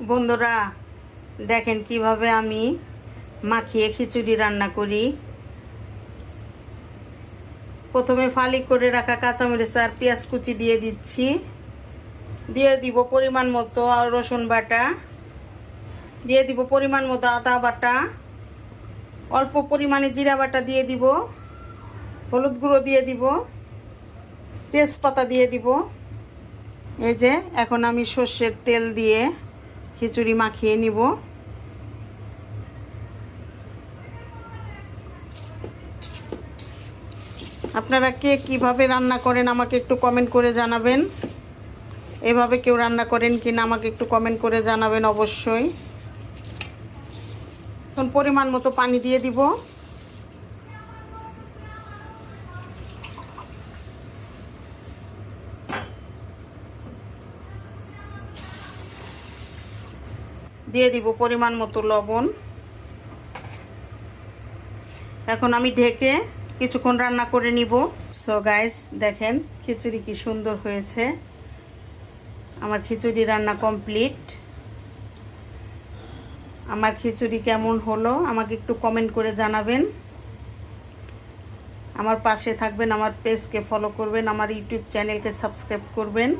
বন্ধুরা দেখেন কিভাবে আমি মাখিয়ে খিচুড়ি রান্না করি। প্রথমে ফালি করে রাখা কাঁচামরিচ আর পেঁয়াজ কুচি দিয়ে দিচ্ছি, দিয়ে দিব পরিমাণ মতো রসুন বাটা, দিয়ে দিব পরিমাণ মতো আদা বাটা, অল্প পরিমাণে জিরা বাটা দিয়ে দিব, হলুদ গুঁড়ো দিয়ে দিব, তেজপাতা দিয়ে দিব। এই যে এখন আমি সর্ষের তেল দিয়ে খিচুড়ি মাখিয়ে নিব। আপনারা কে কিভাবে রান্না করেন আমাকে একটু কমেন্ট করে জানাবেন। এভাবে কেউ রান্না করেন কিনা আমাকে একটু কমেন্ট করে জানাবেন অবশ্যই। এখন পরিমাণ মতো পানি দিয়ে দিব। দিয়ে দিব পরিমাণ মতো লবণ। এখন আমি ঢেকে কিছুক্ষণ রান্না করে নিব। সো গাইস দেখেন খিচুড়ি কি সুন্দর হয়েছে। আমার খিচুড়ি রান্না কমপ্লিট। আমার খিচুড়ি কেমন হলো আমাকে একটু কমেন্ট করে জানাবেন। আমার পাশে থাকবেন, আমার পেজকে ফলো করবেন, আমার ইউটিউব চ্যানেলকে সাবস্ক্রাইব করবেন।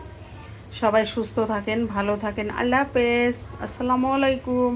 সবাই সুস্থ থাকেন, ভালো থাকেন। আল্লাহ হাফেজ, আসসালামু আলাইকুম।